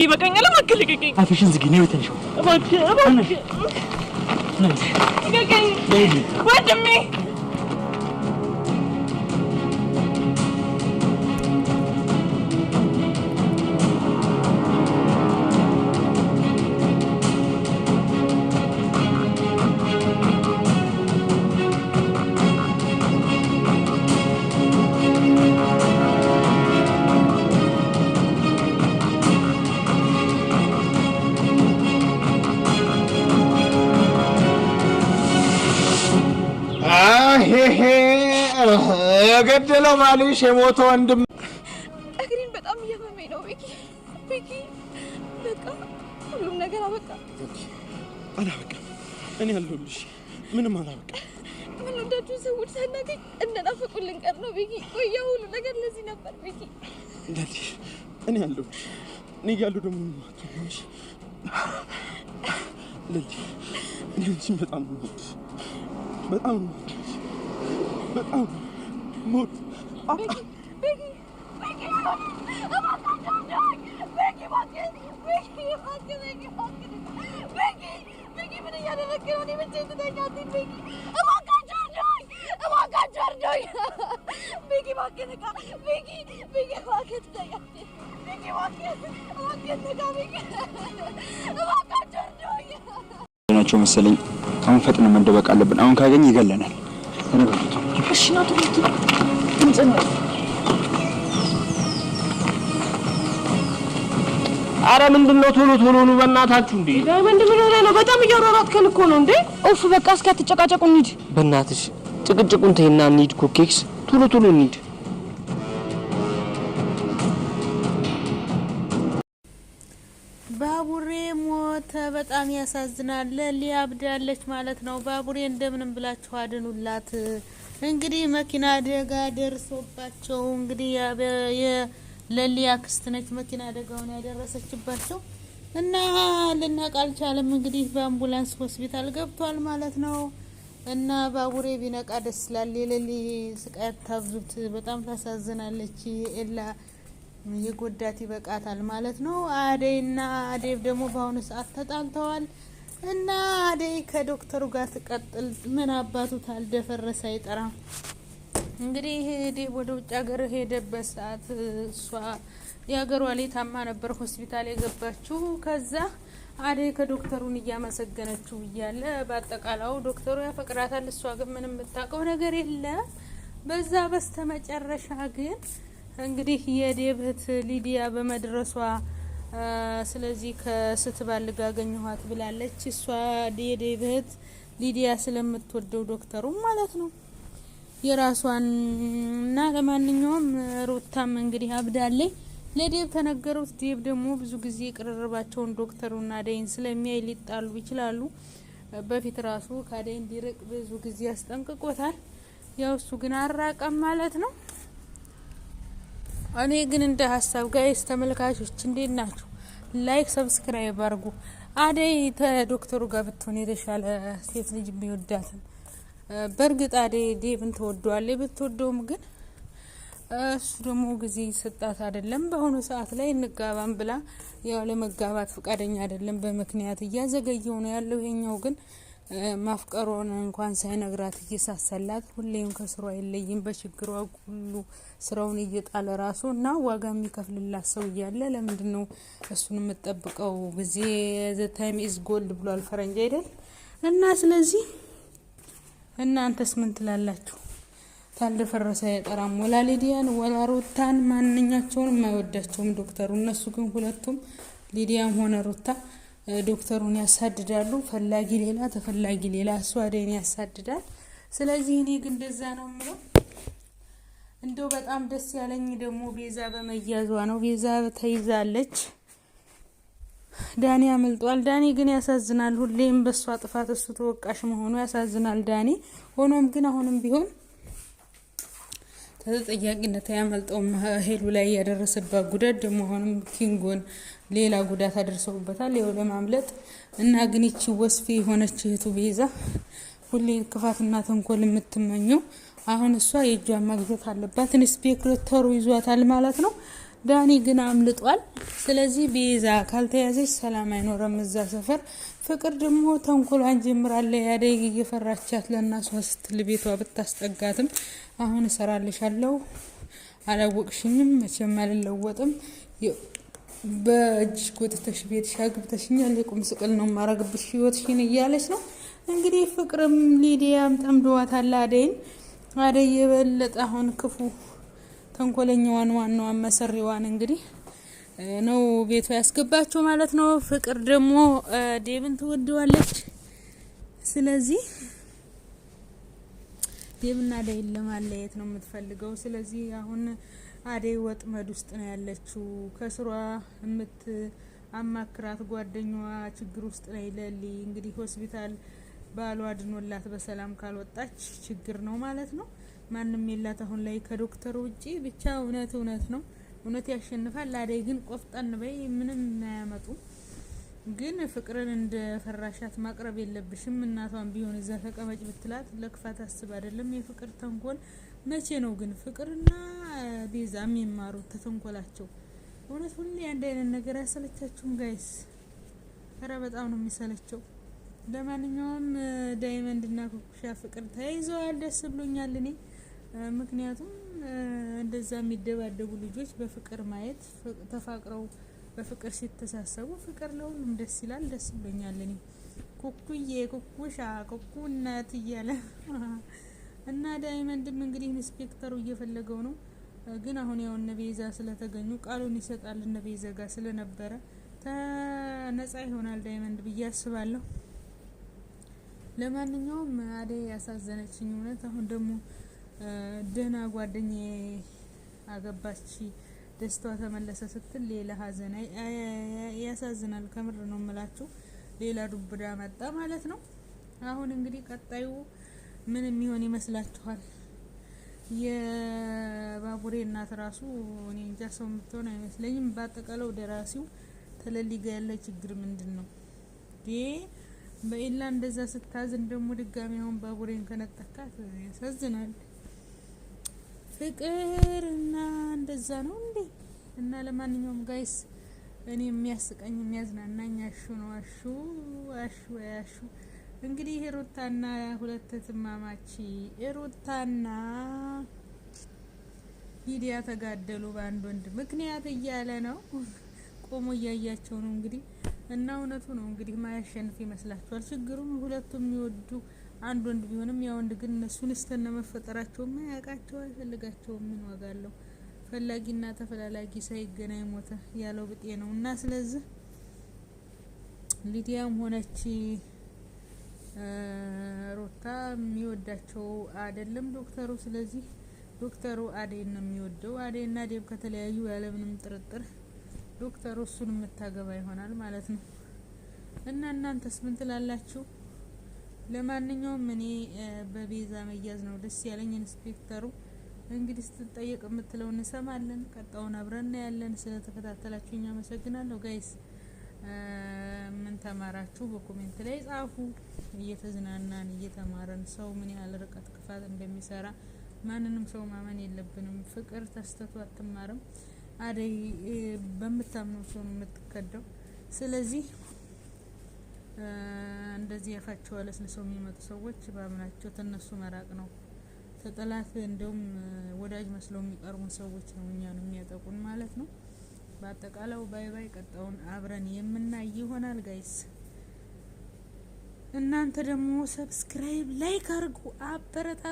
ይበቃኛል ማከለከኝ አፍሽን ዝጊ ነው ተንሽው እባክህ ወንድሜ ገደለው ማለሽ የሞተ ወንድም እግሬን በጣም እያመመኝ ነው ቤኪ በቃ ሁሉም ነገር አበቃ አላበቃም እኔ አለሁልሽ ምንም አላበቃም ምን ወዳችሁ ሰዎች ሳናገኝ እንደናፈቁን ልንቀር ነው ቤኪ ቆያ ሁሉ ነገር ለዚህ ነበር ቤኪ ለዚህ እኔ አለሁልሽ እኔ ያለው ደግሞ ማጥቶሽ ለዚህ እኔ በጣም ሞት ቤኪ ምን እያደረግህ ነው? እኔ መቼም ትተኛለህ ቤኪ እባካችሁ እርዱኝ ቤኪ እባክህ ንቃ ቤኪ እባክህ ትተኛለህ ቤኪ እባክህ ንቃ ቤኪ እባካችሁ እርዱኝ ናቸው መሰለኝ አሁን ፈጥነን መደበቅ አለብን አሁን ካገኝ ይገለናል እሺ ነው ትሩት እንጸና አረ ምንድነው ቶሎ ነው በእናታችሁ እንዴ ዳይመንድ ምን ሆነ ነው በጣም እያወራራትከን እኮ ነው እንዴ ኦፍ በቃ እስኪ አትጨቃጨቁ እንሂድ በእናትሽ ጭቅጭቁን ተይና እንሂድ ኩኬክስ ቶሎ እንሂድ ባቡሬ ሞተ በጣም ያሳዝናል ሊያብዳለች ማለት ነው ባቡሬ እንደምንም ብላችሁ አድኑላት እንግዲህ መኪና አደጋ ደርሶባቸው እንግዲህ የለሊያ ክስተነች መኪና አደጋውን ያደረሰችባቸው እና ልናቃልቻለም እንግዲህ በአምቡላንስ ሆስፒታል ገብቷል ማለት ነው እና ባቡሬ ቢነቃ ደስ ይላል የለሊ ስቃይ ታብዙት በጣም ታሳዝናለች ኤላ የጎዳት ይበቃታል ማለት ነው አደይና አዴብ ደግሞ በአሁኑ ሰዓት ተጣልተዋል እና አደይ ከዶክተሩ ጋር ተቀጥል ምን አባቱ ታልደፈረሰ አይጠራም እንግዲህ ዴብ ወደ ውጭ ሀገር ሄደበት ሰዓት እሷ ያገሯ ላይ ታማ ነበር ሆስፒታል የገባችው ከዛ አደይ ከዶክተሩን እያመሰገነችው እያለ በአጠቃላው ዶክተሩ ያፈቅራታል እሷ ግን ምንም የምታውቀው ነገር የለም በዛ በስተመጨረሻ ግን እንግዲህ የዴብህት ሊዲያ በመድረሷ ስለዚህ ከስትባል ጋገኘኋት ብላለች እሷ የዴብህት ሊዲያ ስለምትወደው ዶክተሩ ማለት ነው የራሷን እና ለማንኛውም ሩታም እንግዲህ አብዳለች ለዴብ ተነገሩት ዴብ ደግሞ ብዙ ጊዜ ቅርርባቸውን ዶክተሩና አደይን ስለሚያይ ሊጣሉ ይችላሉ በፊት ራሱ ከአደይ እንዲርቅ ብዙ ጊዜ ያስጠንቅቆታል ያው እሱ ግን አራቀም ማለት ነው እኔ ግን እንደ ሐሳብ ጋይስ ተመልካቾች እንዴት ናችሁ ላይክ ሰብስክራይብ አድርጉ አደይ ተዶክተሩ ጋር ብትሆን የተሻለ ሴት ልጅ ቢወዳት በርግጥ አደይ ዴብን ተወዷለች ብትወደውም ግን እሱ ደግሞ ጊዜ ሰጣት አይደለም በሆነ ሰዓት ላይ እንጋባም ብላ ያው ለመጋባት ፈቃደኛ አይደለም በመክንያት እያዘገየው ነው ያለው ይሄኛው ግን ማፍቀሩን እንኳን ሳይነግራት እየሳሰላት ሁሌም ከስሯ አይለይም በችግሯ ሁሉ ስራውን እየጣለ ራሱ እና ዋጋ የሚከፍልላት ሰው እያለ ለምንድነው እሱን የምትጠብቀው ጊዜ the time is gold ብሏል ፈረንጅ አይደል እና ስለዚህ እናንተስ ምን ትላላችሁ ታልደፈረሰ አይጠራም ወላ ሊዲያን ወላ ሩታን ማንኛቸውንም የማይወዳቸውም ዶክተሩ እነሱ ግን ሁለቱም ሊዲያም ሆነ ሩታ ዶክተሩን ያሳድዳሉ ፈላጊ ሌላ ተፈላጊ ሌላ እሱ አደይን ያሳድዳል ስለዚህ እኔ ግን እንደዛ ነው ምለው እንደው በጣም ደስ ያለኝ ደግሞ ቤዛ በመያዟ ነው ቤዛ ተይዛለች ዳኒ አመልጧል ዳኒ ግን ያሳዝናል ሁሌም በሷ ጥፋት እሱ ተወቃሽ መሆኑ ያሳዝናል ዳኒ ሆኖም ግን አሁንም ቢሆን ተጠያቂነት ያመልጠው ሄሉ ላይ ያደረሰባት ጉዳት ደግሞ አሁንም ኪንጎን ሌላ ጉዳት አደረሰውበታል ይኸው ለማምለጥ እና ግን እቺ ወስፊ ሆነች እህቱ ቤዛ ሁሌ ክፋትና ተንኮል የምትመኘው አሁን እሷ የጇን ማግኘት አለባት ኢንስፔክተሩ ይዟታል ማለት ነው ዳኒ ግን አምልጧል። ስለዚህ ቤዛ ካልተያዘች ሰላም አይኖርም እዛ ሰፈር። ፍቅር ደግሞ ተንኮሏን ጀምራለች። አደይ እየፈራቻት ለእናሷ ስትል ቤቷ ብታስጠጋትም አሁን እሰራልሻለሁ አላወቅሽኝም መቼም አልለወጥም በእጅ ጎትተሽ ቤትሽ አግብተሽኛል የቁም ስቅል ነው ማረግብሽ ህይወትሽን እያለች ነው እንግዲህ። ፍቅርም ሊዲያም ጠምደዋታል አደይን። አደይ የበለጠ አሁን ክፉ ተንኮለኛዋን ዋናዋን መሰሪዋን እንግዲህ ነው ቤቷ ያስገባቸው ማለት ነው። ፍቅር ደግሞ ዴብን ትወደዋለች። ስለዚህ ዴብና አደይን ለማለየት ነው የምትፈልገው። ስለዚህ አሁን አደይ ወጥመድ ውስጥ ነው ያለችው። ከስሯ አማክራት ጓደኛዋ ችግር ውስጥ ላይ ለሊ እንግዲህ ሆስፒታል ባሏ ድኖላት በሰላም ካልወጣች ችግር ነው ማለት ነው። ማንም የላት አሁን ላይ ከዶክተር ውጪ። ብቻ እውነት ነው፣ እውነት ያሸንፋል። አደይ ግን ቆፍጠን በይ፣ ምንም አያመጡ። ግን ፍቅርን እንደ ፈራሻት ማቅረብ የለብሽም። እናቷን ቢሆን እዛ ተቀመጭ ብትላት ለክፋት አስብ አይደለም። የፍቅር ተንኮል መቼ ነው ግን ፍቅርና ቤዛ የሚማሩት ተተንኮላቸው? እውነት ሁሌ አንድ አይነት ነገር ያሰለቻችሁም ጋይስ? ኧረ በጣም ነው የሚሰለቸው። ለማንኛውም ዳይመንድ እና ኩኩሻ ፍቅር ተያይዘዋል። ደስ ብሎኛል እኔ ምክንያቱም እንደዛ የሚደባደቡ ልጆች በፍቅር ማየት ተፋቅረው በፍቅር ሲተሳሰቡ ፍቅር ለሁሉም ደስ ይላል። ደስ ብሎኛል እኔ ኩኩዬ ኩኩሻ ኩኩናት እያለ እና ዳይመንድም እንግዲህ ኢንስፔክተሩ እየፈለገው ነው። ግን አሁን ያው እነ ቤዛ ስለተገኙ ቃሉን ይሰጣል እነ ቤዛ ጋር ስለነበረ ነጻ ይሆናል ዳይመንድ ብዬ አስባለሁ። ለማንኛውም አደይ ያሳዘነችኝ እውነት አሁን ደግሞ ደህና ጓደኛዬ አገባች ደስታዋ ተመለሰ ስትል ሌላ ሀዘን ያሳዝናል። ከምር ነው የምላችሁ። ሌላ ዱብዳ መጣ ማለት ነው። አሁን እንግዲህ ቀጣዩ ምን የሚሆን ይመስላችኋል? የባቡሬ እናት ራሱ እኔ እንጃ ሰው የምትሆን አይመስለኝም። ባጠቃለው ደራሲው ተለሊጋ ያለ ችግር ምንድን ነው? በኢላ እንደዛ ስታዝን ደግሞ ድጋሚ አሁን ባቡሬን ከነጠካት ያሳዝናል። ፍቅርና እንደዛ ነው እንዴ? እና ለማንኛውም ጋይስ እኔ የሚያስቀኝ የሚያዝናናኝ አሹ ነው። አሹ እንግዲህ ሩታና ሁለት ትማማች ሩታና ሊዲያ ተጋደሉ በአንድ ወንድ ምክንያት እያለ ነው። ቆሞ እያያቸው ነው እንግዲህ እና እውነቱ ነው እንግዲህ ማያሸንፍ ይመስላችኋል? ችግሩም ሁለቱም የሚወዱ አንድ ወንድ ቢሆንም ያ ወንድ ግን እነሱን እስተነ መፈጠራቸው ማያውቃቸው አይፈልጋቸው። ምን ዋጋ አለው? ፈላጊና ተፈላላጊ ሳይገናኝ ሞተ ያለው ብጤ ነው። እና ስለዚህ ሊዲያም ሆነች ሩታ የሚወዳቸው አይደለም ዶክተሩ። ስለዚህ ዶክተሩ አደይን ነው የሚወደው። አደይና ዴብ ከተለያዩ ያለምንም ጥርጥር ዶክተሩ እሱን የምታገባ ይሆናል ማለት ነው። እና እናንተስ ምን ትላላችሁ? ለማንኛውም እኔ በቤዛ መያዝ ነው ደስ ያለኝ። ኢንስፔክተሩ እንግዲህ ስትጠየቅ የምትለው እንሰማለን። ቀጣውን አብረን ያለን። ስለተከታተላችሁኝ አመሰግናለሁ ጋይስ። ምን ተማራችሁ? በኮሜንት ላይ ጻፉ። እየተዝናናን እየተማረን ሰው ምን ያህል ርቀት ክፋት እንደሚሰራ ማንንም ሰው ማመን የለብንም። ፍቅር ተስተቱ አትማርም። አደይ በምታምነው ሰው ነው የምትከደው። ስለዚህ እንደዚህ ያፋቸው አለስልሰው የሚመጡ ሰዎች ባምናቸው ተነሱ መራቅ ነው። ተጠላት እንደውም ወዳጅ መስለው የሚቀርቡን ሰዎች ነው እኛን የሚያጠቁን ማለት ነው። በአጠቃላው ባይ ቀጣውን አብረን የምናይ ይሆናል ጋይስ። እናንተ ደግሞ ሰብስክራይብ ላይክ አድርጉ አበረታ